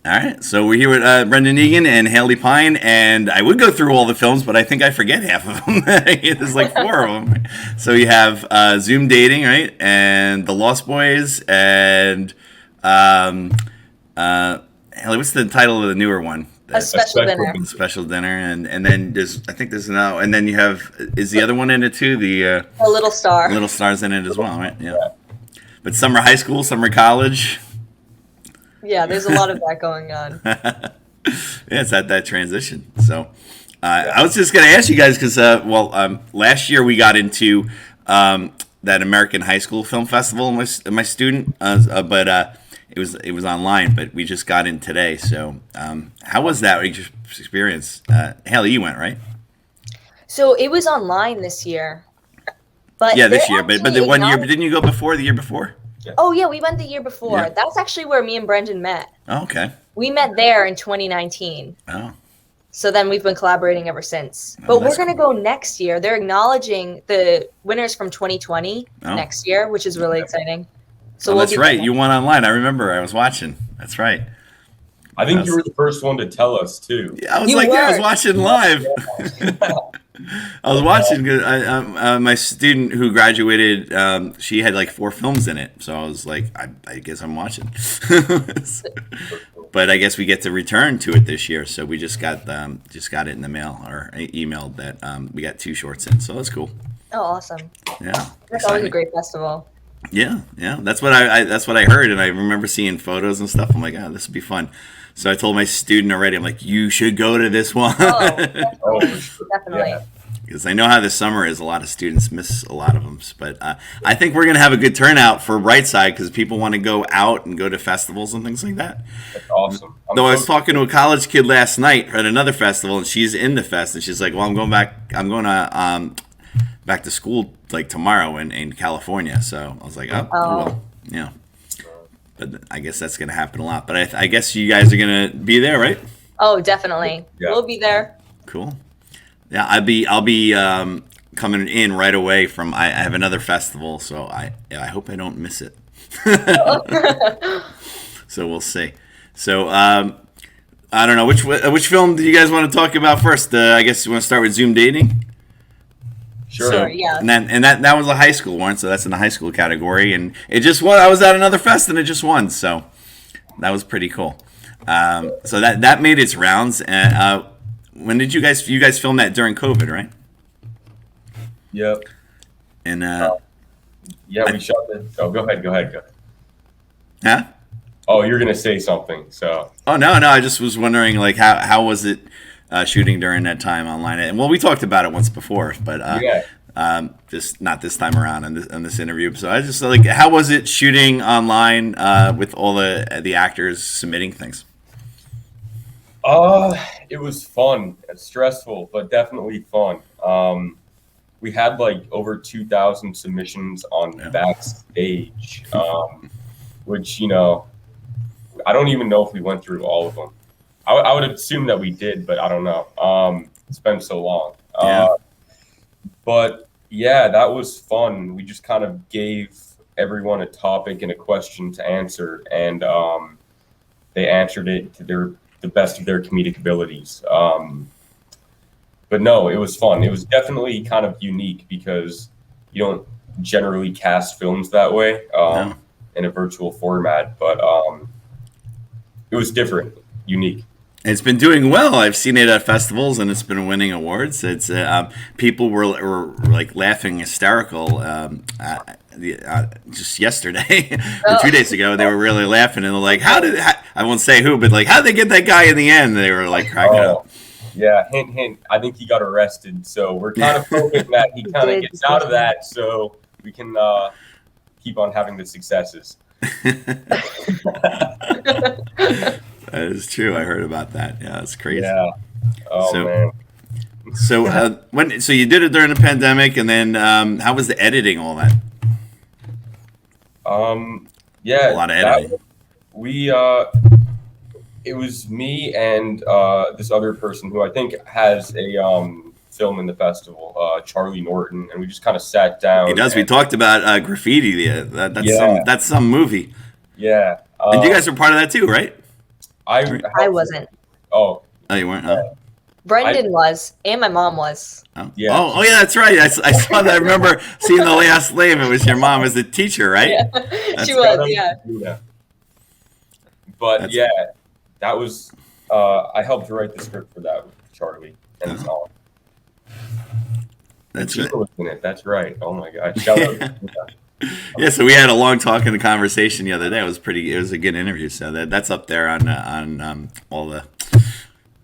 All right, so we're here with Brendan Egan and Haley Pine, and I would go through all the films, but I think I forget half of them. There's like four of them. So you have Zoom Dating, right, and The Lost Boys, and Haley, what's the title of the newer one? A special dinner. Special dinner, and then I think there's another, and then you have, is the other one in it too? The A Little Star. Little Stars in it as well, right? Yeah. But some are high school, some are college. Yeah, there's a lot of that going on. Yeah, it's at that transition. So I was just going to ask you guys because, last year we got into that American High School Film Festival. My student, but it was online. But we just got in today. So how was that experience? Haley, you went, right? So it was online this year. But yeah, this year. But the one year, but didn't you go before the year before? Oh, yeah, we went the year before. Yeah. That's actually where me and Brendan met. Oh, okay. We met there in 2019. Oh. So then we've been collaborating ever since. Oh, But we're that's going to go next year. They're acknowledging the winners from 2020 next year, which is really exciting. So that's right. You won online. I remember. I was watching. That's right. I think you were the first one to tell us too. Yeah, I was I was watching live. I was watching because my student who graduated, she had like 4 films in it, so I was like, I guess I'm watching. But I guess we get to return to it this year, so we just got it in the mail or emailed that we got 2 shorts in, so that's cool. Oh, awesome! Yeah, that's always a great festival. Yeah, that's what I heard, and I remember seeing photos and stuff. I'm like, oh, this would be fun. So I told my student already, I'm like, you should go to this one. Oh, definitely. Because I know how this summer is. A lot of students miss a lot of them. But I think we're going to have a good turnout for Brightside because people want to go out and go to festivals and things like that. That's awesome. I was talking to a college kid last night at another festival, and she's in the fest, and she's like, well, I'm going back to school like tomorrow in California. So I was like, oh. Well, yeah. But I guess that's going to happen a lot. But I guess you guys are going to be there, right? Oh, definitely. Yeah. We'll be there. Cool. Yeah, I'll be coming in right away from. I have another festival, so I hope I don't miss it. So we'll see. So I don't know which film do you guys want to talk about first? I guess you want to start with Zoom Dating. Sure, yeah. And that was a high school one, so that's in the high school category, and it just won. I was at another fest and it just won, so that was pretty cool. So that made its rounds. And when did you guys film that during COVID, right? Yep. And we shot it. Oh, go ahead. Huh? Oh, you're gonna say something. So. Oh no! I just was wondering, like, how was it? Shooting during that time online, and well, we talked about it once before, but just not this time around in this interview. So I just like, how was it shooting online with all the actors submitting things? It was fun. It's stressful, but definitely fun. We had like over 2,000 submissions on Backstage, which I don't even know if we went through all of them. I would assume that we did, but I don't know. It's been so long. But yeah, that was fun. We just kind of gave everyone a topic and a question to answer, and they answered it to the best of their comedic abilities. But no, it was fun. It was definitely kind of unique because you don't generally cast films that way in a virtual format, but it was different, unique. It's been doing well. I've seen it at festivals, and it's been winning awards. It's people were like laughing hysterical just yesterday or 2 days ago. They were really laughing, and they're like, I won't say who, but like, how did they get that guy in the end? They were like cracking up. Yeah, hint. I think he got arrested, so we're kind of hoping that he kind of gets out of that, so we can keep on having the successes. That is true. I heard about that. Yeah, that's crazy. Yeah. Oh man. So you did it during the pandemic, and then how was the editing? All that. Yeah. A lot of editing. It was me and this other person who I think has a film in the festival, Charlie Norton, and we just kind of sat down. He does. We talked about Graffiti. That's some movie. Yeah. And you guys are part of that too, right? I I wasn't. Oh, Oh, you weren't? Huh? Brendan was, and my mom was. Oh. Yeah. Oh, yeah, that's right. I saw that. I remember seeing The Last Slave. It was your mom as the teacher, right? Yeah, she was. Yeah. But That's- yeah, that was. I helped write the script for that with Charlie and his mom. That's Gina right. was in it. That's right. Oh my God! Shout out. To Gina. Yeah, so we had a long talk and a conversation the other day. It was a good interview. So that's up there on all the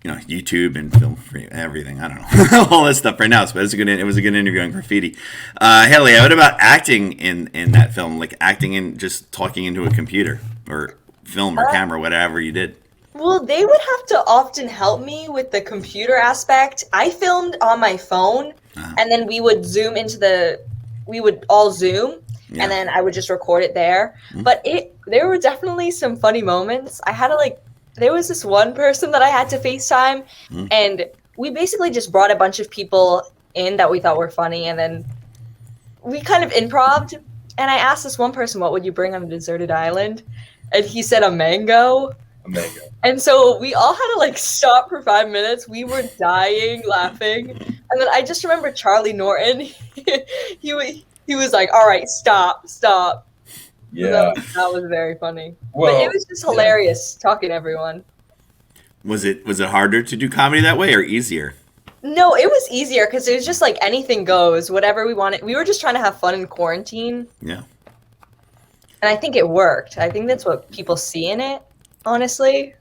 YouTube and film free everything. I don't know all this stuff right now. So it was a good interview on Graffiti. Haley, what about acting in that film? Like acting in just talking into a computer or film or camera, whatever you did. Well, they would have to often help me with the computer aspect. I filmed on my phone, and then we would we would all Zoom, Yeah. and then I would just record it there. But there were definitely some funny moments. I had to there was this one person that I had to FaceTime, and we basically just brought a bunch of people in that we thought were funny, and then we kind of improv'd. And I asked this one person, "What would you bring on a deserted island?" And he said a mango. A mango. And so we all had to stop for 5 minutes. We were dying laughing. And then I just remember Charlie Norton. he was like, "All right, stop." Yeah. That was very funny. Well, but it was just hilarious talking to everyone. Was it harder to do comedy that way or easier? No, it was easier because it was just anything goes, whatever we wanted. We were just trying to have fun in quarantine. Yeah. And I think it worked. I think that's what people see in it, honestly.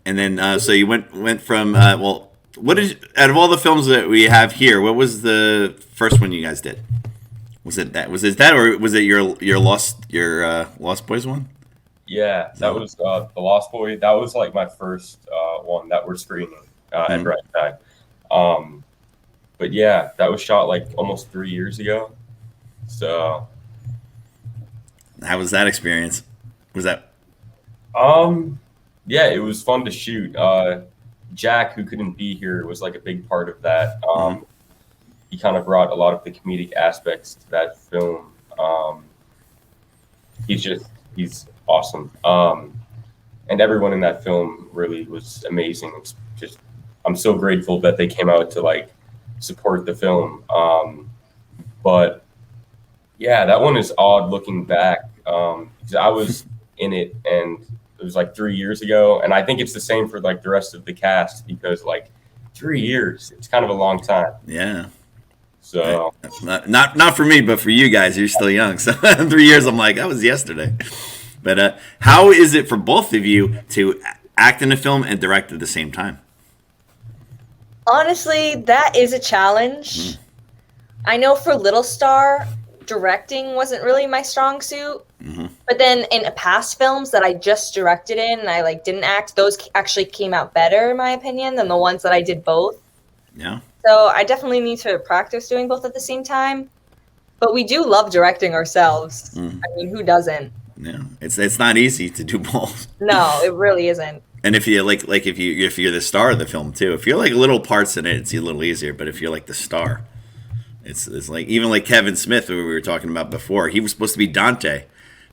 And then so you went from what did out of all the films that we have here, what was the first one you guys did? Was it that or was it your Lost Boys one? Yeah, that was The Lost Boy. That was my first one that we're screening at Bright Side. But yeah, that was shot almost 3 years ago. So How was that experience? Was that yeah, it was fun to shoot. Jack, who couldn't be here, was a big part of that. He kind of brought a lot of the comedic aspects to that film. He's awesome. And everyone in that film really was amazing. It's just, I'm so grateful that they came out to support the film. But yeah, that one is odd looking back. Because I was in it and it was 3 years ago. And I think it's the same for the rest of the cast because 3 years, it's kind of a long time. Yeah. So Not for me, but for you guys, you're still young. So 3 years, I'm that was yesterday. But how is it for both of you to act in a film and direct at the same time? Honestly, that is a challenge. I know for Little Star, directing wasn't really my strong suit. But then in past films that I just directed in and I didn't act, those actually came out better in my opinion than the ones that I did both. Yeah. So I definitely need to practice doing both at the same time. But we do love directing ourselves. I mean, who doesn't? Yeah. It's not easy to do both. No, it really isn't. And if you if you're the star of the film too, if you're little parts in it, it's a little easier. But if you're the star, it's even Kevin Smith, who we were talking about before. He was supposed to be Dante,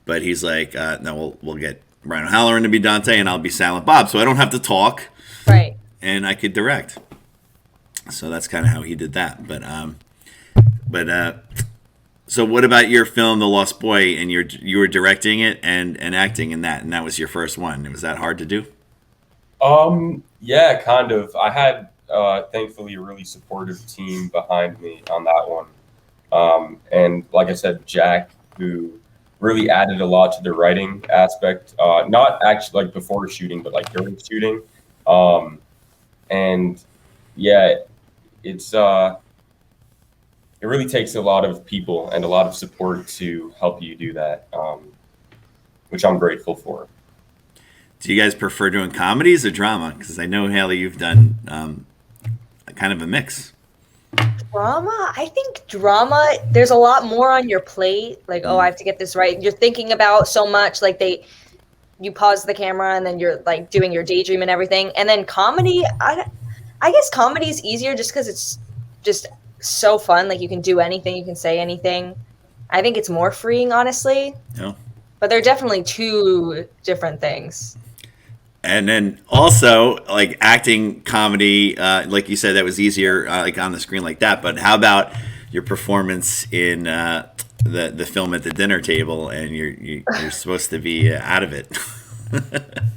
but he's no, we'll get Ryan O'Halloran to be Dante, and I'll be Silent Bob, so I don't have to talk, Right. and I could direct. So that's kind of how he did that. So what about your film, The Lost Boy, and you were directing it and acting in that, and that was your first one? Was that hard to do? Yeah, kind of. I had thankfully a really supportive team behind me on that one. And like I said, Jack, who really added a lot to the writing aspect, not actually before shooting, but during shooting. And yeah, it's it really takes a lot of people and a lot of support to help you do that, which I'm grateful for. Do you guys prefer doing comedies or drama? Because I know, Haley, you've done kind of a mix. Drama? I think drama, there's a lot more on your plate. Oh, I have to get this right. You're thinking about so much. You pause the camera and then you're doing your daydream and everything. And then comedy, I guess comedy is easier just because it's just so fun. You can do anything, you can say anything. I think it's more freeing, honestly. Yeah. But they're definitely two different things. And then also like acting comedy, like you said, that was easier like on the screen like that. But how about your performance in the film at the dinner table, and you're supposed to be out of it?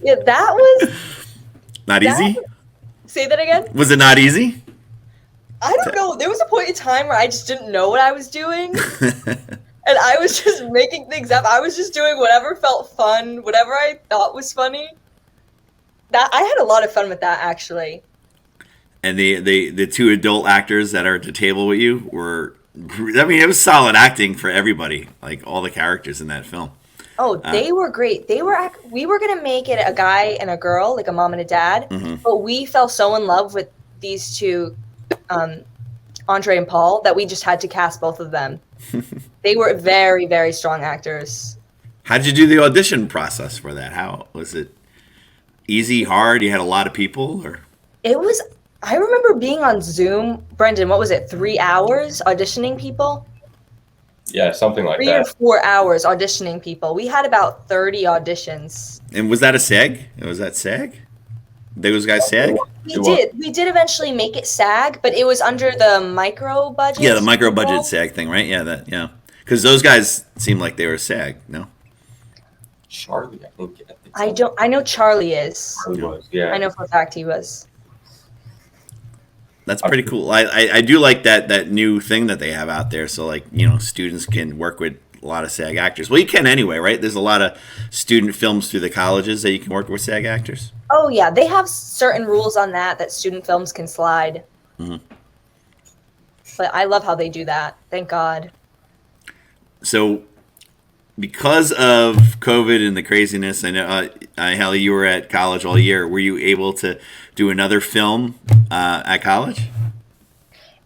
Yeah, that was. Not easy. Say that again. Was it not easy? I don't know. There was a point in time where I just didn't know what I was doing. And I was just making things up. I was just doing whatever felt fun, whatever I thought was funny. That I had a lot of fun with that, actually. And the two adult actors that are at the table with you were, I mean, it was solid acting for everybody, like all the characters in that film. Oh, they were great. We were gonna make it a guy and a girl, like a mom and a dad, but we fell so in love with these two, Andre and Paul, that we just had to cast both of them. They were very, very strong actors. How did you do the audition process for that? How was it? Easy, hard? You had a lot of people, or? It was. I remember being on Zoom, Brendan. What was it? 3 hours auditioning people. Yeah, something like 3 that. or 4 hours auditioning people. We had about 30 auditions. And was that a SAG? Was that SAG? Those guys SAG? We did eventually make it SAG, but it was under the micro budget. Yeah, the micro budget SAG thing, right? Yeah. Because those guys seemed like they were SAG, no? Charlie, I think. I know Charlie is. Charlie was, yeah. I know for a fact he was. That's pretty cool. I do like that new thing that they have out there. So like, students can work with a lot of SAG actors. Well, you can anyway, right? There's a lot of student films through the colleges that you can work with SAG actors. Oh yeah, they have certain rules on that student films can slide. Mm-hmm. But I love how they do that. Thank God. So, because of COVID and the craziness, I know, Hallie, you were at college all year. Were you able to do another film at college?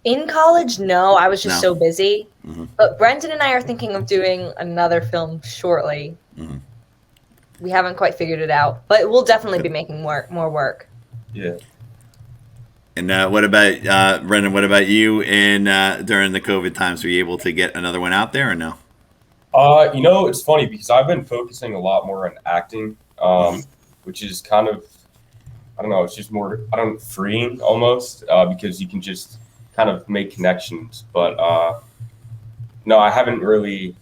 In college, no. I was just No. so busy. Mm-hmm. But Brendan and I are thinking of doing another film shortly. Mm-hmm. We haven't quite figured it out, but we'll definitely be making more work. Yeah. And what about Brendan? What about you? And during the COVID times, were you able to get another one out there or no? It's funny because I've been focusing a lot more on acting, which is kind of, I don't know, it's just more, freeing almost, because you can just kind of make connections. But no, I haven't really,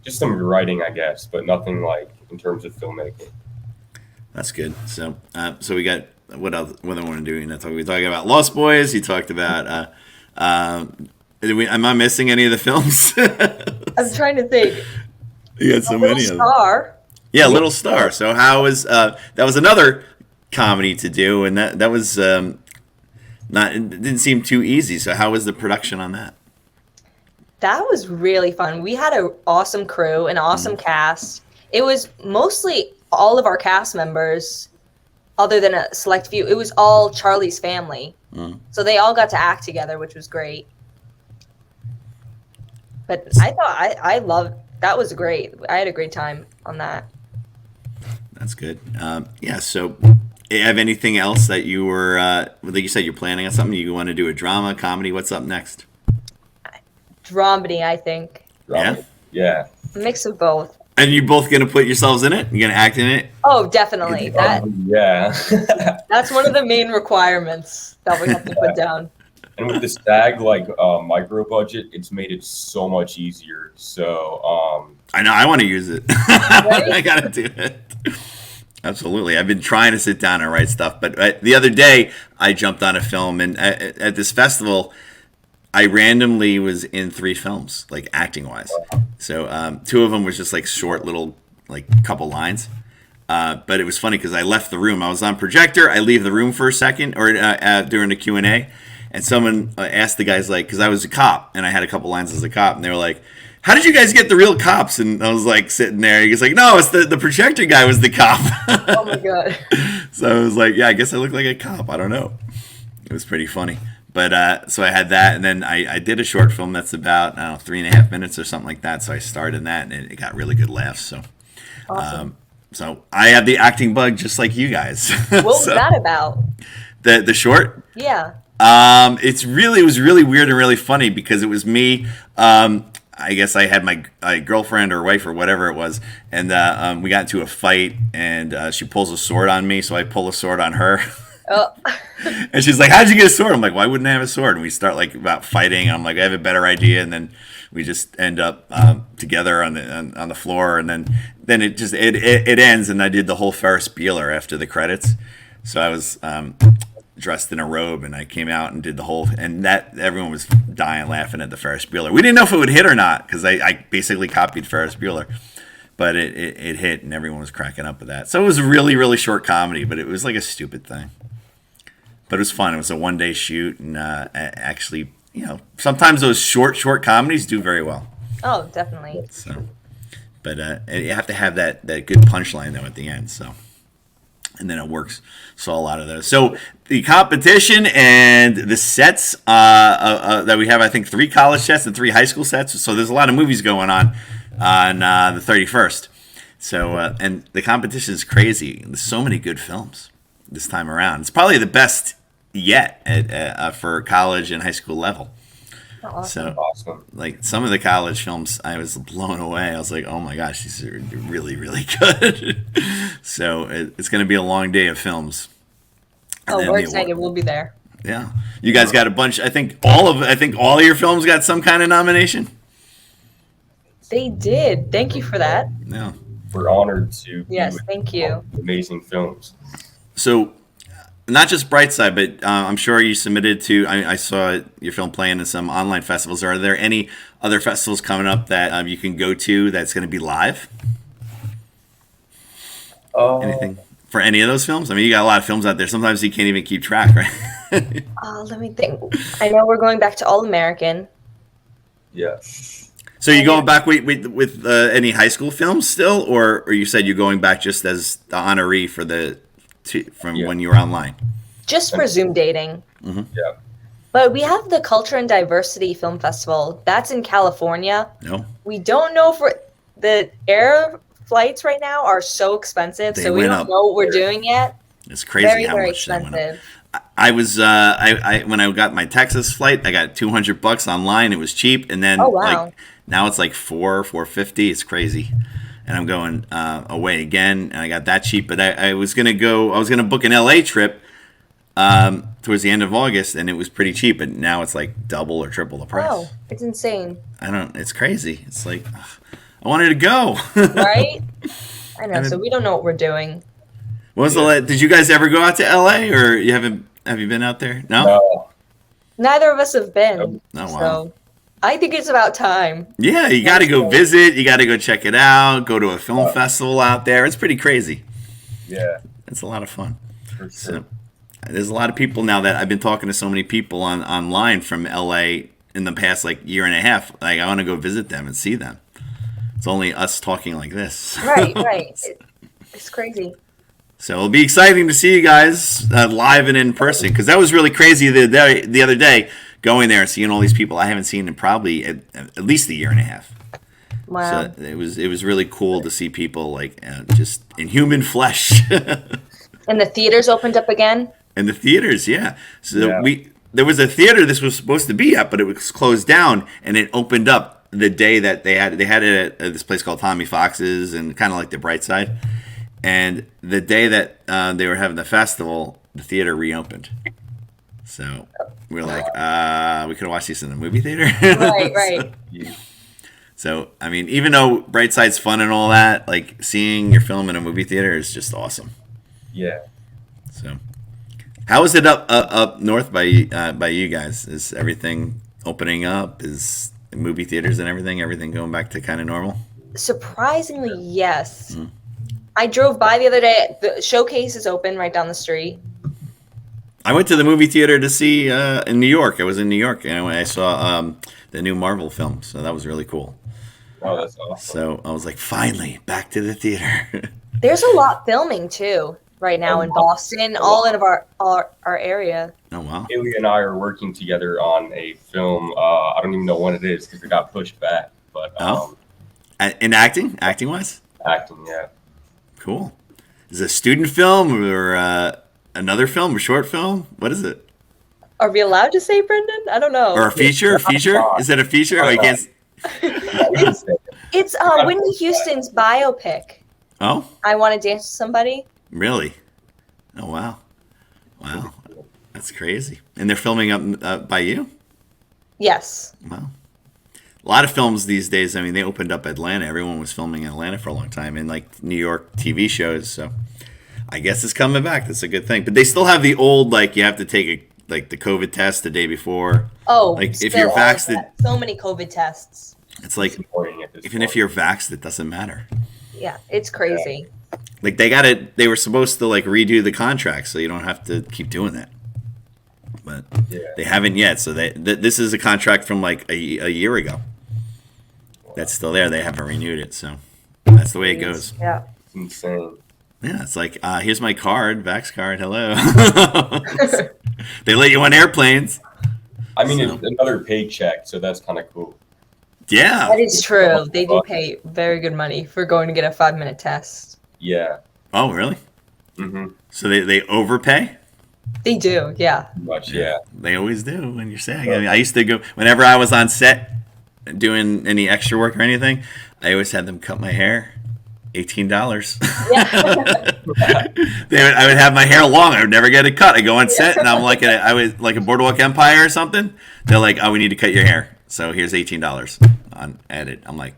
just some writing, I guess, but nothing like in terms of filmmaking. That's good. So we got, what else? What do I want to do? We talking about Lost Boys. You talked about. Am I missing any of the films? I'm trying to think. You got so many of them. Star. Yeah, Little Star. So how was that? Was another comedy to do, and that was it didn't seem too easy. So how was the production on that? That was really fun. We had an awesome crew, an awesome cast. It was mostly all of our cast members, other than a select few. It was all Charlie's family. So they all got to act together, which was great. But I thought I loved, that was great. I had a great time on that. That's good. Yeah. So, have anything else that you were, like you said, you're planning on something? You want to do a drama, comedy? What's up next? Dramedy, I think. Yeah. A mix of both. And you both gonna put yourselves in it? You gonna act in it? Oh, definitely. Yeah. That's one of the main requirements that we have to put down. And with the SAG micro budget, it's made it so much easier. So I know I want to use it. Right? I gotta do it. Absolutely. I've been trying to sit down and write stuff, but the other day I jumped on a film, and at this festival, I randomly was in 3 films, like acting wise. So 2 of them was just like short little, like couple lines. But it was funny because I left the room. I was on projector. I leave the room for a second, or during the Q&A, and someone asked the guys, like, because I was a cop and I had a couple lines as a cop, and they were like, "How did you guys get the real cops?" And I was like sitting there. He was like, "No, it's the projector guy was the cop." Oh my god. So I was like, "Yeah, I guess I look like a cop. I don't know." It was pretty funny. But so I had that, and then I did a short film that's about, I don't know, 3.5 minutes or something like that. So I starred in that, and it got really good laughs. So, Awesome. So I have the acting bug just like you guys. What was that about? The short? Yeah. It was really weird and really funny because it was me. I guess I had my girlfriend or wife or whatever it was, and we got into a fight, and she pulls a sword on me, so I pull a sword on her. Oh, And she's like, "How'd you get a sword?" I'm like, "Why wouldn't I have a sword?" And we start like about fighting. I'm like, "I have a better idea," and then we just end up together on the floor, and then it ends, and I did the whole Ferris Bueller after the credits. So I was dressed in a robe, and I came out and did the whole, and that everyone was dying laughing at the Ferris Bueller. We didn't know if it would hit or not because I basically copied Ferris Bueller. But it hit, and everyone was cracking up with that. So it was a really, really short comedy, but it was like a stupid thing. But it was fun. It was a one-day shoot, and actually, sometimes those short comedies do very well. oh, definitely. So, but you have to have that good punchline though at the end. So, and then it works. So a lot of those. So the competition and the sets that we have, I think 3 college sets and 3 high school sets. So there's a lot of movies going on the 31st. So and the competition is crazy. There's so many good films this time around. It's probably the best yet for college and high school level. So, Awesome. like some of the college films, I was blown away. I was like, "Oh my gosh, these are really, really good." So it's going to be a long day of films. And Oh, then we're the excited. award- We'll be there. Yeah, you guys got a bunch. I think all of your films got some kind of nomination. They did. Thank you for that. Yeah. We're honored to be Yes, with thank you. amazing films. So, not just Brightside, but I'm sure you submitted to. I saw your film playing in some online festivals. Are there any other festivals coming up that you can go to that's going to be live? Anything for any of those films? I mean, you got a lot of films out there. Sometimes you can't even keep track, right? Let me think. I know we're going back to All American. Yeah. So you going back with any high school films still, or you said you're going back just as the honoree for from Yeah. when you were online? Just for Zoom dating. Yeah. But we have the Culture and Diversity Film Festival. That's in California. No, We don't know if the air flights right now are so expensive, They so we went don't up. know what we're doing yet. it's crazy Very, how very much that went up. expensive. I was I when I got my Texas flight, I got $200 online. It was cheap, and then Oh, wow. like now it's like $450. It's crazy, and I'm going away again, and I got that cheap. But I was gonna go. I was gonna book an LA trip towards the end of August, and it was pretty cheap. But now it's like double or triple the price. Oh, it's insane, I don't. It's crazy. It's like ugh, I wanted to go. right? I know. And So we don't know what we're doing. What was did you guys ever go out to LA, or you haven't? Have you been out there? No. No. Neither of us have been. Oh, wow. So I think it's about time. Yeah, you got to go visit. You got to go check it out. Go to a film festival out there. It's pretty crazy. Yeah. It's a lot of fun. For sure. So there's a lot of people now that I've been talking to so many people online from LA in the past like year and a half. Like I want to go visit them and see them. It's only us talking like this. Right, right. It's crazy. So it'll be exciting to see you guys live and in person because that was really crazy the other day going there and seeing all these people I haven't seen in probably at least a year and a half. Wow. So it was really cool to see people like just in human flesh. And the theaters opened up again? In the theaters, yeah. So Yeah. there was a theater this was supposed to be at, but it was closed down, and it opened up the day that they had it at this place called Tommy Fox's, and kind of like the Brightside. And the day that they were having the festival, the theater reopened. So we were like, we could have watched this in the movie theater. Right, right. Yeah. So I mean, even though Brightside's fun and all that, like seeing your film in a movie theater is just awesome. Yeah. So, how is it up north by you guys? Is everything opening up? Is the movie theaters and everything going back to kind of normal? Surprisingly, yes. I drove by the other day. The Showcase is open right down the street. I went to the movie theater to see in New York. I was in New York and I saw the new Marvel film, so that was really cool. Oh, that's awesome. So I was like, finally, back to the theater. There's a lot filming too right now in Boston, all in our area. Oh wow! Haley and I are working together on a film. I don't even know when it is because it got pushed back. But Oh. In acting wise, acting, yeah. cool. Is it a student film or another film, a short film? What is it? Are we allowed to say, Brendan? I don't know. Or a feature? Feature? Is it a feature? Oh, you can't. it's it's Whitney Houston's biopic. Oh, I Want to Dance with Somebody. really? Oh, wow. Wow. That's crazy. And they're filming up by you? Yes. Wow. A lot of films these days, I mean, they opened up Atlanta. Everyone was filming in Atlanta for a long time, and like New York TV shows. So I guess it's coming back. That's a good thing. But they still have the old, like, you have to take the COVID test the day before. Oh, Like, if still you're all of vaccinated, that. So many COVID tests. it's like, Supporting at this even point. if you're vaxxed, it doesn't matter. Yeah, it's crazy. Like, they were supposed to, like, redo the contract so you don't have to keep doing that. But Yeah. they haven't yet. So this is a contract from, like, a year ago. That's still there. They haven't renewed it. So that's the way it goes. Yeah. It's insane. Yeah, it's like, here's my card, Vax card, hello. They let you on airplanes. I mean, So- it's another paycheck, so that's kind of cool. Yeah. That is true. They do pay very good money for going to get a 5-minute test. Yeah. Oh, really? Mm-hmm. So they overpay? They do, yeah. Much, yeah. They always do when you're SAG. I mean, I used to go, whenever I was on set doing any extra work or anything, I always had them cut my hair. $18. I would have my hair long. I would never get it cut. I go on set and I'm like I was like a Boardwalk Empire or something. They're like, "Oh, we need to cut your hair. So here's $18 on edit." I'm like,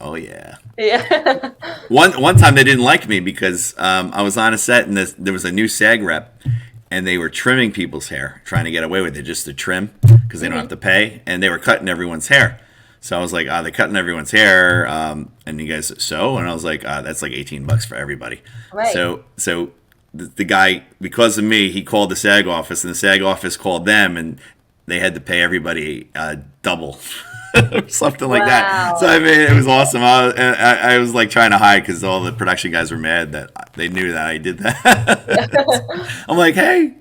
"Oh yeah." Yeah. One time they didn't like me because I was on a set and there was a new SAG rep and they were trimming people's hair, trying to get away with it just to trim because they don't have to pay, and they were cutting everyone's hair. So I was like, they're cutting everyone's hair, and you guys, and I was like, that's like $18 for everybody. Right. So the guy, because of me, he called the SAG office, and the SAG office called them, and they had to pay everybody double, something like that. Wow. So I mean, it was awesome. I was like trying to hide because all the production guys were mad that they knew that I did that. I'm like, hey.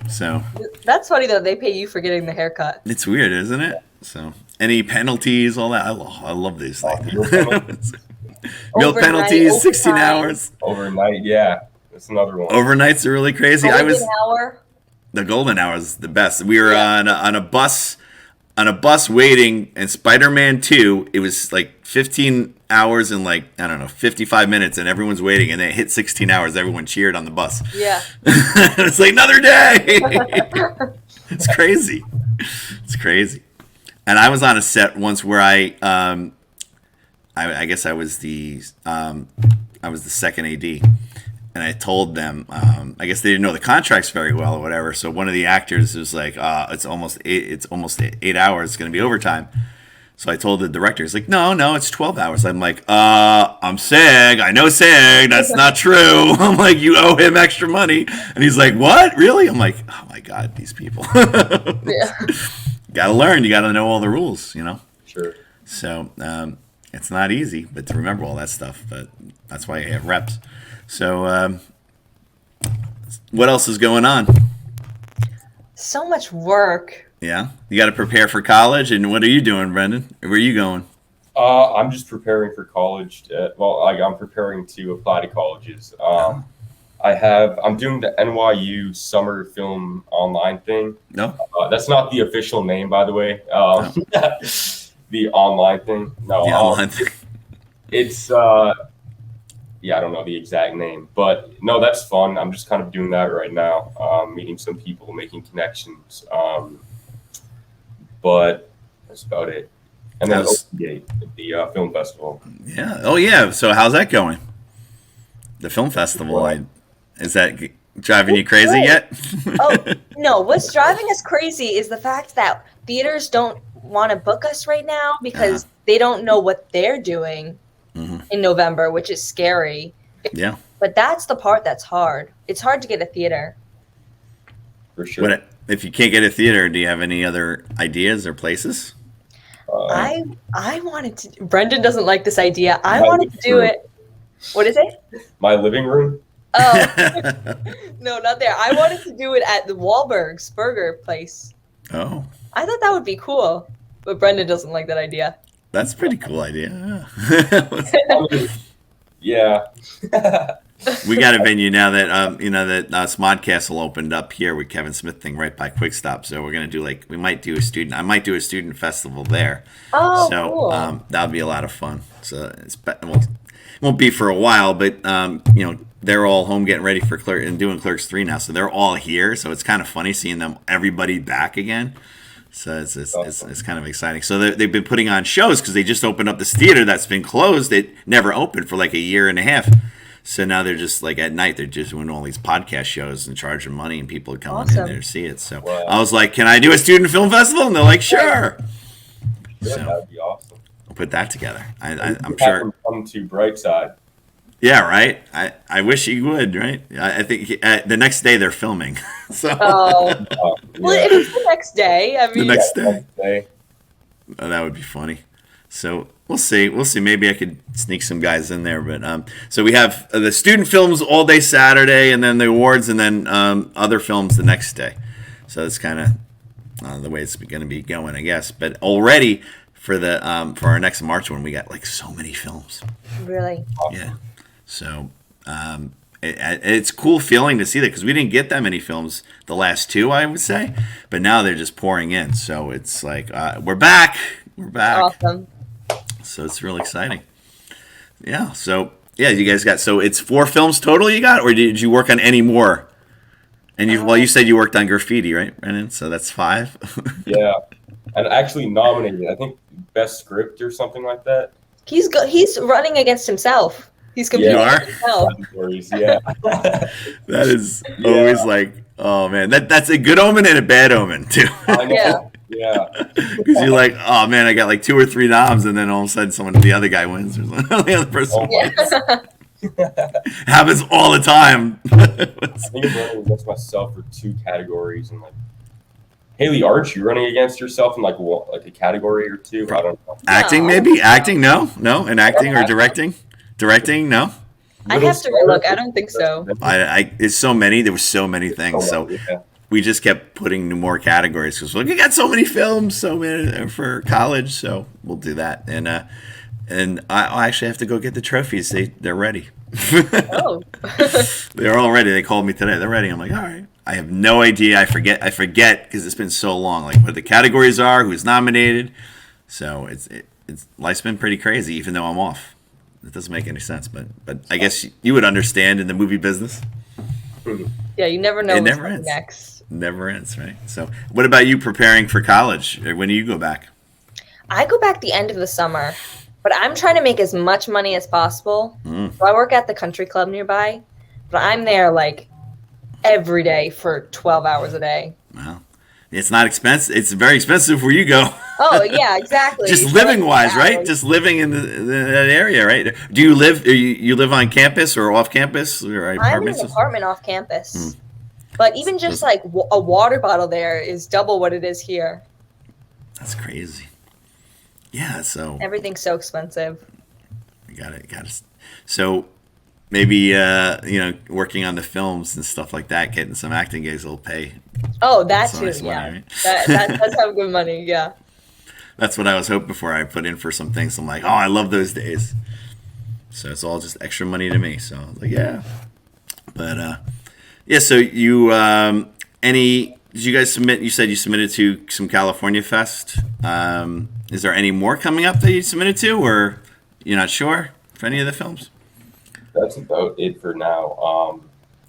So That's funny though. They pay you for getting the haircut. it's weird, isn't it? So any penalties, all that. I love these things. Meal penalties. Meal Overnight, penalties, 16 overtime. hours. Overnight, yeah. That's another one. Overnights are really crazy. Golden hour. The golden hour is the best. We were on a bus waiting, and Spider-Man 2, it was like 15 hours and like, I don't know, 55 minutes, and everyone's waiting, and then it hit 16 hours. Everyone cheered on the bus. Yeah. It's like another day. It's crazy. It's crazy. And I was on a set once where I guess I was the second AD, and I told them, I guess they didn't know the contracts very well or whatever. So one of the actors was like, it's almost 8 hours. It's going to be overtime. So I told the director, he's like, no, it's 12 hours. I'm like, I'm SAG. I know SAG. That's not true. I'm like, you owe him extra money. And he's like, what? Really? I'm like, oh my God, these people. Yeah. Got to learn. You got to know all the rules, Sure. So it's not easy, but to remember all that stuff. But that's why you have reps. So what else is going on? So much work. Yeah, you got to prepare for college. And what are you doing, Brendan? Where are you going? I'm just preparing for college. I'm preparing to apply to colleges. I'm doing the NYU summer film online thing. No. That's not the official name, by the way. The online thing. No, The online thing. it's I don't know the exact name, but no, that's fun. I'm just kind of doing that right now. Meeting some people, making connections. But that's about it. And then How's- Oakgate, the film festival. Yeah. Oh, yeah. So how's that going? The film festival. Is that driving you crazy yet? Oh no! What's driving us crazy is the fact that theaters don't want to book us right now because they don't know what they're doing in November, which is scary. Yeah. But that's the part that's hard. It's hard to get a theater. For sure. What if you can't get a theater? Do you have any other ideas or places? I wanted to. Brendan doesn't like this idea. I My wanted to do living it. What is it? My living room. Oh no, not there. I wanted to do it at the Wahlberg's Burger place. Oh, I thought that would be cool, but Brendan doesn't like that idea. that's a pretty cool idea. Yeah. We got a venue now that that Smodcastle opened up here with Kevin Smith thing right by Quick Stop. So we're gonna do I might do a student festival there. Oh, So cool. that'll be a lot of fun. So it won't be for a while, but they're all home getting ready for Clerk and doing Clerks 3 now. So they're all here. So it's kind of funny seeing everybody back again. So it's kind of exciting. So they've been putting on shows because they just opened up this theater that's been closed. It never opened for like a year and a half. So now they're just at night, they're just doing all these podcast shows and charging money, and people are coming in there to see it. So Wow. I was like, can I do a student film festival? And they're like, sure. Yeah, So that'd be awesome. I'll put that together. I'm Have sure. them come to Brightside. Yeah, right. I wish he would. Right. I think the next day they're filming. So Oh, well, Yeah. if it's the next day, I the mean, next day. Next day. Oh, that would be funny. So we'll see. We'll see. Maybe I could sneak some guys in there. But so we have the student films all day Saturday, and then the awards, and then other films the next day. So that's kind of the way it's going to be going, I guess. But already for for our next March one, we got so many films. really. Yeah. So it's a cool feeling to see that because we didn't get that many films the last two, I would say, but now they're just pouring in. So it's like we're back. We're back. Awesome. So it's real exciting. Yeah. So yeah, you guys got it's 4 films total you got, or did you work on any more? And you said you worked on Graffiti, right, Brennan? So that's 5. Yeah. And actually nominated, I think, best script or something like that. He's running against himself. He's competing You are? against himself. Categories, yeah. That is Yeah. always oh man, that's a good omen and a bad omen too. I know. Yeah. Yeah. Because you're like, oh man, I got 2 or 3 noms, and then all of a sudden the other guy wins, or the other person Oh, wins. Happens all the time. I think I'm running against myself for 2 categories, and Haley, aren't you running against yourself in a category or 2? I don't know. Acting, maybe? Acting? No, and acting or directing? Directing? No. I have to relook. I don't think so. It's so many. There were so many things. So yeah. we just kept putting more categories because we got so many films, so many for college. So we'll do that. And I actually have to go get the trophies. They're ready. Oh. They're all ready. They called me today. They're ready. I'm like, all right. I have no idea. I forget because it's been so long. What the categories are, who's nominated. So life's been pretty crazy, even though I'm off. It doesn't make any sense, but I guess you would understand in the movie business. Yeah, you never know It what's never coming ends. next. Never ends, right? So, what about you preparing for college? When do you go back? I go back the end of the summer, but I'm trying to make as much money as possible. Mm. So I work at the country club nearby, but I'm there every day for 12 hours a day. Wow, it's not expensive. It's very expensive where you go. Oh, yeah, exactly. Just So, living wise, yeah, right? Just living in that area, right? Do you live? You live on campus or off campus or I'm in apartments? an apartment off campus. Mm. But even just a water bottle there is double what it is here. That's crazy. Yeah, so Everything's so expensive. you got it. So maybe working on the films and stuff like that, getting some acting gigs will pay. Oh, that Some too, nice money, yeah. right? That does have good money, yeah. That's what I was hoping for. I put in for some things. I'm like, oh, I love those days. So it's all just extra money to me. So I was like, yeah. But yeah. So you did you guys submit? You said you submitted to some California Fest. Is there any more coming up that you submitted to, or you're not sure for any of the films? That's about it for now.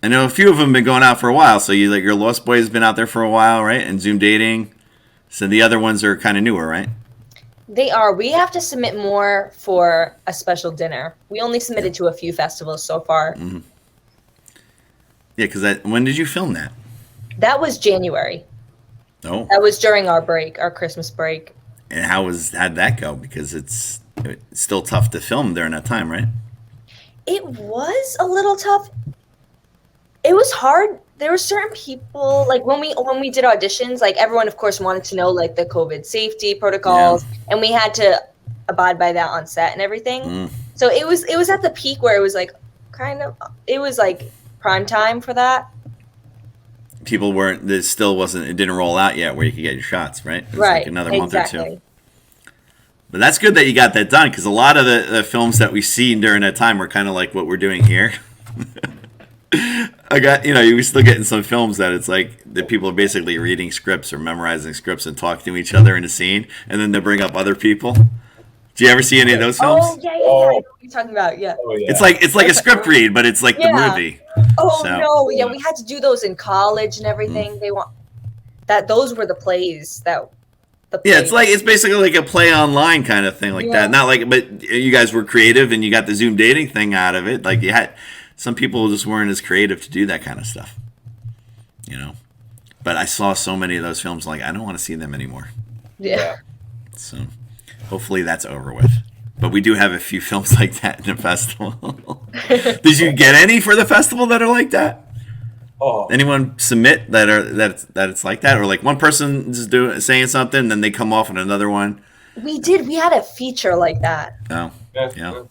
I know a few of them have been going out for a while. So your Lost Boys has been out there for a while, right? And Zoom Dating. So the other ones are kind of newer, right? They are. We have to submit more for a special dinner. We only submitted to a few festivals so far. Mm-hmm. Yeah, because when did you film that? That was January. Oh, That was during our break, our Christmas break. and how'd that go? Because it's still tough to film during that time, right? It was a little tough. It was hard. There were certain people when we did auditions, everyone of course wanted to know the COVID safety protocols, and we had to abide by that on set and everything. Mm. So it was at the peak where it was it was prime time for that. People weren't. It didn't roll out yet where you could get your shots, right? It was Right. another exactly. month or two. But that's good that you got that done because a lot of the films that we see during that time were kind of like what we're doing here. I got, you still get in some films that it's like the people are basically reading scripts or memorizing scripts and talking to each other in a scene, and then they bring up other people. Do you ever see any of those films? Oh yeah, I know what you're talking about. Yeah. Oh, yeah. It's like a script read, but it's like the Yeah. movie. Oh So- no, yeah, we had to do those in college and everything. They want that. Those were the plays that. Yeah, it's basically like a play online kind of thing like Yeah. that. Not like, but you guys were creative and you got the Zoom dating thing out of it. Like you had some people just weren't as creative to do that kind of stuff. But I saw so many of those films, like I don't want to see them anymore. Yeah. So hopefully that's over with. But we do have a few films like that in the festival. Did you get any for the festival that are like that? Oh, Anyone submit that it's like that, or like one person just saying something, then they come off in another one? We did. We had a feature like that. Oh, yeah.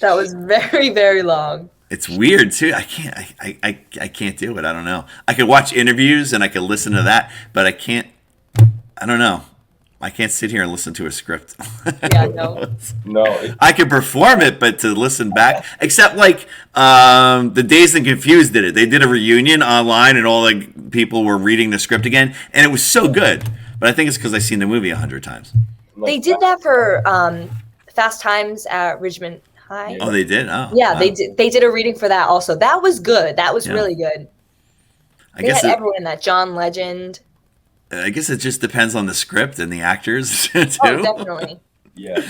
That was very, very long. it's weird too. I can't do it. I don't know. I could watch interviews and I could listen to that, but I can't. I don't know. I can't sit here and listen to a script. Yeah, no. No, I could perform it, but to listen back, except like the Dazed and Confused did it. They did a reunion online, and all the people were reading the script again, and it was so good. But I think it's because I've seen the movie 100 times. They did that for Fast Times at Ridgemont High. Oh, they did. Oh, Yeah, wow. they did. They did a reading for that also. That was good. That was Yeah. really good. I They guess had it, everyone in that. John Legend. I guess it just depends on the script and the actors too. Oh, definitely. yeah.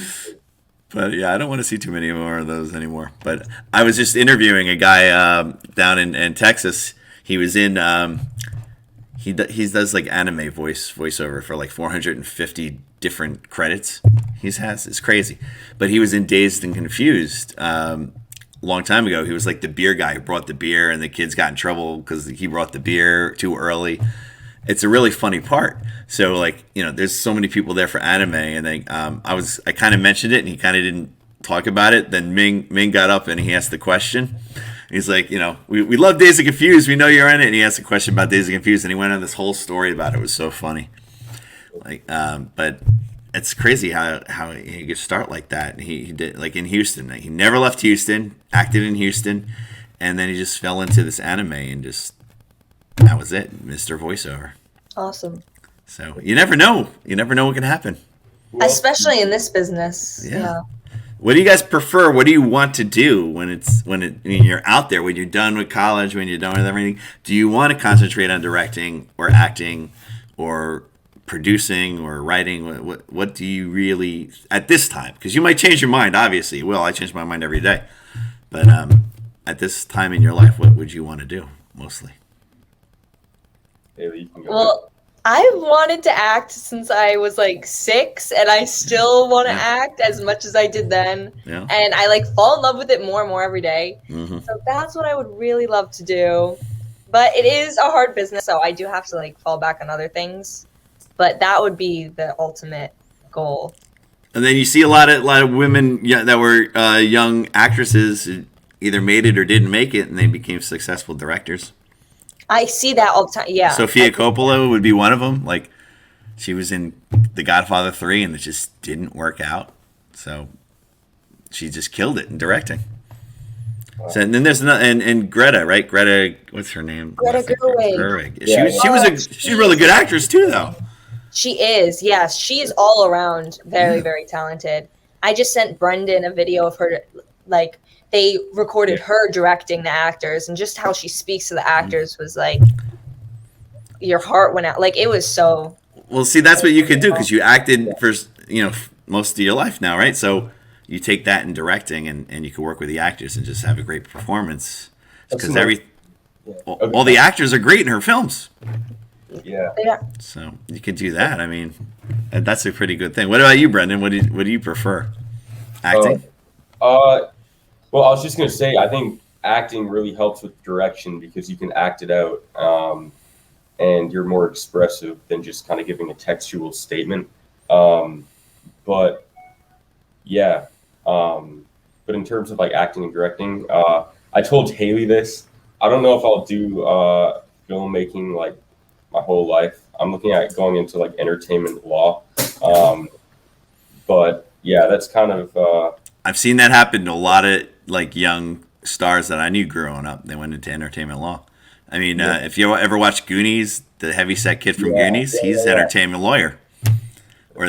But yeah, I don't want to see too many more of those anymore. But I was just interviewing a guy down in Texas. He was in he does like anime voiceover for like 450 different credits. It's crazy. But he was in Dazed and Confused a long time ago. He was like the beer guy who brought the beer, and the kids got in trouble because he brought the beer too early. It's a really funny part. So like, there's so many people there for anime, and I kind of mentioned it, and he kind of didn't talk about it. Then Ming got up and he asked the question. He's like, we love Dazed and Confused. We know you're in it. And he asked a question about Dazed and Confused, and he went on this whole story about it. It was so funny. Like, but it's crazy how he could start like that. He did like in Houston. He never left Houston, acted in Houston, and then he just fell into this anime and just. That was it, Mr. Voiceover. Awesome. So you never know. You never know what can happen. Especially in this business. Yeah. Yeah. What do you guys prefer? What do you want to do when you're out there, when you're done with college, when you're done with everything? Do you want to concentrate on directing or acting or producing or writing? What do you really at this time? Because you might change your mind. Obviously, you will. I change my mind every day. But at this time in your life, what would you want to do mostly? Haley, you can go. Well, I've wanted to act since I was like 6, and I still want to Yeah. act as much as I did then. Yeah. And I like fall in love with it more and more every day. Mm-hmm. So that's what I would really love to do. But it is a hard business, so I do have to like fall back on other things. But that would be the ultimate goal. And then you see a lot of women that were young actresses who either made it or didn't make it, and they became successful directors. I see that all the time. Yeah. Sofia Coppola would be one of them. Like, she was in The Godfather 3, and it just didn't work out. So she just killed it in directing. So, and then there's another, and Greta, right? Greta, what's her name? Greta Gerwig. Gerwig. Yeah. She's a really good actress too, though. She is, yes. She is all around very, very talented. I just sent Brendan a video of her, like, they recorded her directing the actors, and just how she speaks to the actors was like, your heart went out. Like, it was so. Well, see, that's what you could do because you acted for most of your life now, right? So you take that in directing, and you can work with the actors and just have a great performance because all the actors are great in her films. Yeah. Yeah. So you could do that. I mean, that's a pretty good thing. What about you, Brendan? What do you prefer? Acting? Well, I was just gonna say, I think acting really helps with direction because you can act it out, and you're more expressive than just kind of giving a textual statement. But yeah, but in terms of like acting and directing, I told Haley this. I don't know if I'll do filmmaking like my whole life. I'm looking at going into like entertainment law. But yeah, that's kind of I've seen that happen to a lot of like young stars that I knew growing up. They went into entertainment law. I mean, if you ever watch Goonies, the heavyset kid from Goonies, he's an entertainment lawyer. Or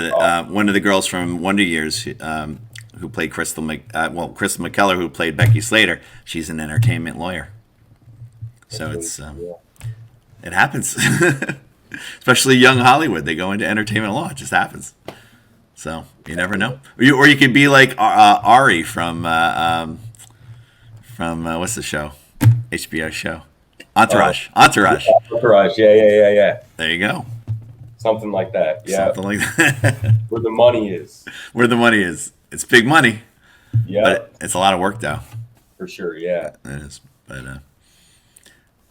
one of the girls from Wonder Years, who played Crystal McKellar, who played Becky Slater, she's an entertainment lawyer. So it happens. Especially young Hollywood, they go into entertainment law. It just happens. So you never know. Or you could be like Ari from what's the show? HBO show. Entourage. Entourage. Yeah. There you go. Something like that. Yeah. Something like that. Where the money is. Where the money is. It's big money. Yeah. But it's a lot of work, though. For sure. Yeah. It is. But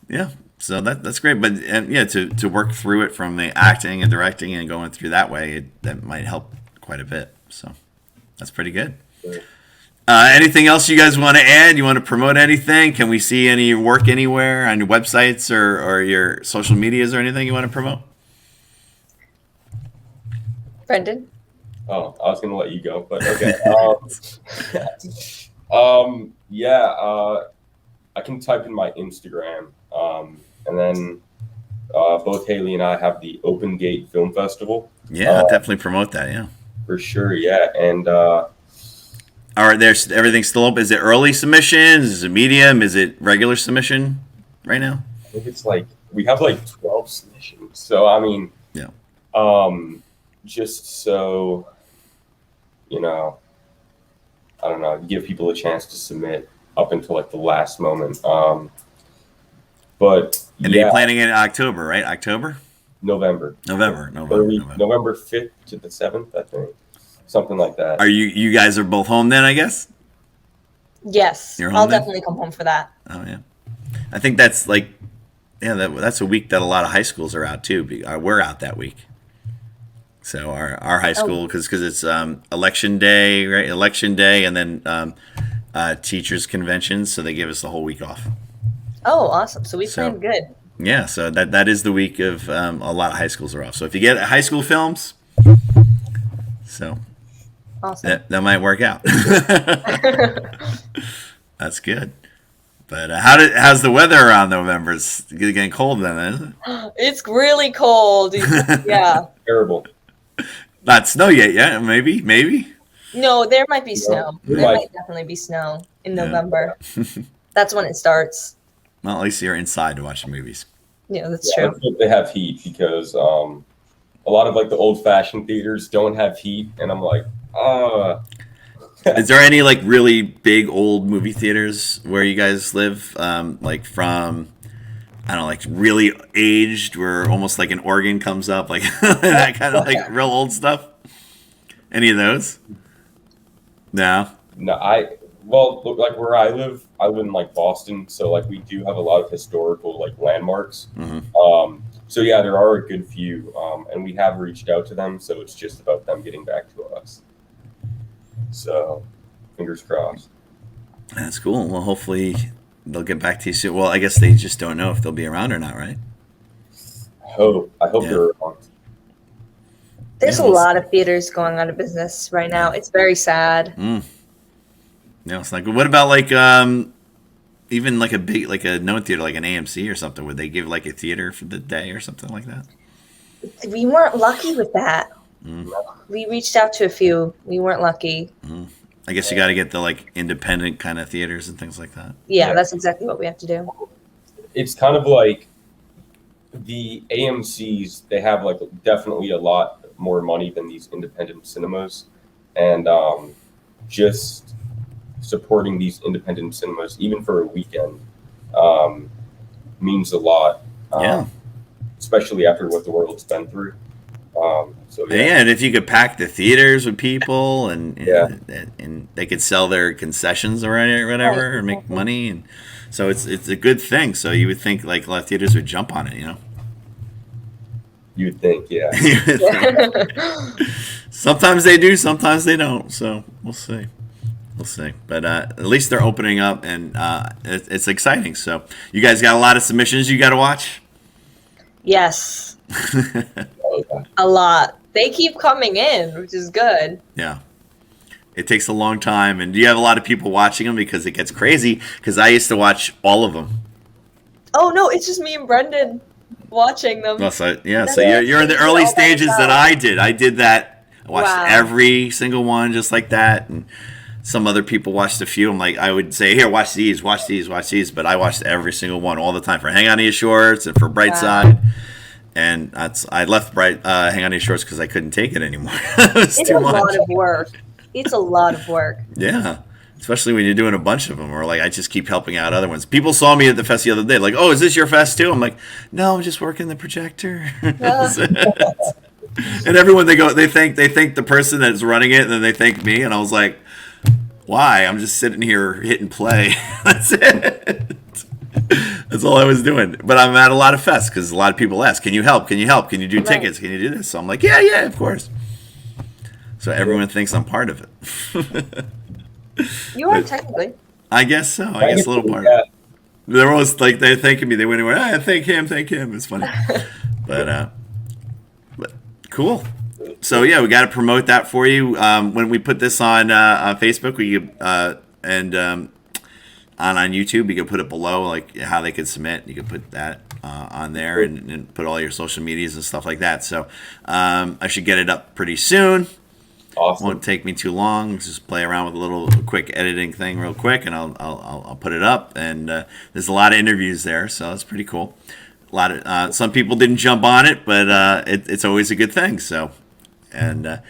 yeah. So that's great. But to work through it from the acting and directing and going through that way, that might help quite a bit. So that's pretty good. Sure. Anything else you guys want to add? You want to promote anything? Can we see any work anywhere on your websites or your social medias or anything you want to promote? Brendan? Oh, I was gonna let you go, but okay. I can type in my Instagram, and then both Haley and I have the Open Gate Film Festival. Yeah, I'll definitely promote that. Yeah, for sure. Yeah, and all right, there's everything's still open. Is it early submissions? Is it medium? Is it regular submission right now? I think it's like we have like 12 submissions. So I mean, yeah. Just so I don't know, give people a chance to submit up until like the last moment. But you're planning it in October, right? October? November 5th to the 7th, I think. Something like that. Are you guys are both home then, I guess? Yes. You're home I'll then? definitely come home for that. Oh yeah. I think that's like that's a week that a lot of high schools are out too. We're out that week. So our high school, because it's election day, right? Election day, and then teachers' conventions, so they give us the whole week off. Oh, awesome! So we planned good. Yeah, so that is the week of a lot of high schools are off. So if you get high school films, so awesome. that might work out. That's good. But how's the weather around November? It's getting cold then, isn't it? It's really cold. Yeah. Terrible. Not snow yet. Yeah, maybe. No, there might be snow. There There might. might definitely be snow in November. That's when it starts. Well, at least you're inside to watch the movies. Yeah, that's I true. hope they have heat because a lot of like the old-fashioned theaters don't have heat, and I'm like, Is there any like really big old movie theaters where you guys live? Like from, I don't know, like really aged, where almost like an organ comes up, like that kind of like real old stuff. Any of those? No. no, like where I live in like Boston, so like we do have a lot of historical like landmarks. Mm-hmm. So yeah, there are a good few, and we have reached out to them, so it's just about them getting back to us. So, fingers crossed. That's cool. Well, hopefully they'll get back to you soon. Well, I guess they just don't know if they'll be around or not, right? I hope Yeah. they're around. There's Yeah, a we'll lot of theaters going out of business right now. It's very sad. No, it's not good. What about like even like a big like a known theater like an AMC or something? Would they give like a theater for the day or something like that? We weren't lucky with that. Mm. We reached out to a few. We weren't lucky. I guess you got to get the like independent kind of theaters and things like that. Yeah, Yeah. that's exactly what we have to do. It's kind of like the AMC's. They have like definitely a lot more money than these independent cinemas, and just supporting these independent cinemas, even for a weekend, means a lot. Yeah. Especially after what the world's been through. So Yeah, and if you could pack the theaters with people and they could sell their concessions or whatever Right. and make money, and so it's a good thing. So you would think like a lot of theaters would jump on it, you know. you would think, yeah. Sometimes they do, sometimes they don't. So we'll see. But at least they're opening up, and it's exciting. So you guys got a lot of submissions you got to watch. Yes, a lot. They keep coming in, which is good. Yeah. It takes a long time, and you have a lot of people watching them because it gets crazy. Because I used to watch all of them. Oh no, it's just me and Brendan watching them. Well, so you're in the early stages that I did. I did that. I watched every single one just like that, and some other people watched a few. I'm like, I would say, here, watch these, watch these, watch these. But I watched every single one all the time for Hang On to Your Shorts and for Brightside. And I left Hang On to Your Shorts because I couldn't take it anymore. It's too much. Lot of work. It's a lot of work. Yeah. Especially when you're doing a bunch of them, or like I just keep helping out other ones. People saw me at the fest the other day, like, "Oh, is this your fest too?" I'm like, "No, I'm just working the projector." And everyone they thank the person that's running it, and then they thank me, and I was like, "Why? I'm just sitting here hitting play." That's it. That's all I was doing. But I'm at a lot of fests because a lot of people ask, "Can you help? Can you help? Can you do tickets? Can you do this?" So I'm like, "Yeah, of course." So everyone thinks I'm part of it. You are technically. I guess so. I guess a little part. They're always like they're thanking me. They went anywhere. Thank him. It's funny, but cool. So yeah, we got to promote that for you. When we put this on Facebook, we and on YouTube, you can put it below, like how they could submit. You can put that on there and put all your social medias and stuff like that. So I should get it up pretty soon. Awesome. Won't take me too long. Just play around with a little quick editing thing real quick, and I'll put it up. And there's a lot of interviews there, so it's pretty cool. A lot of some people didn't jump on it, but it's always a good thing. So, and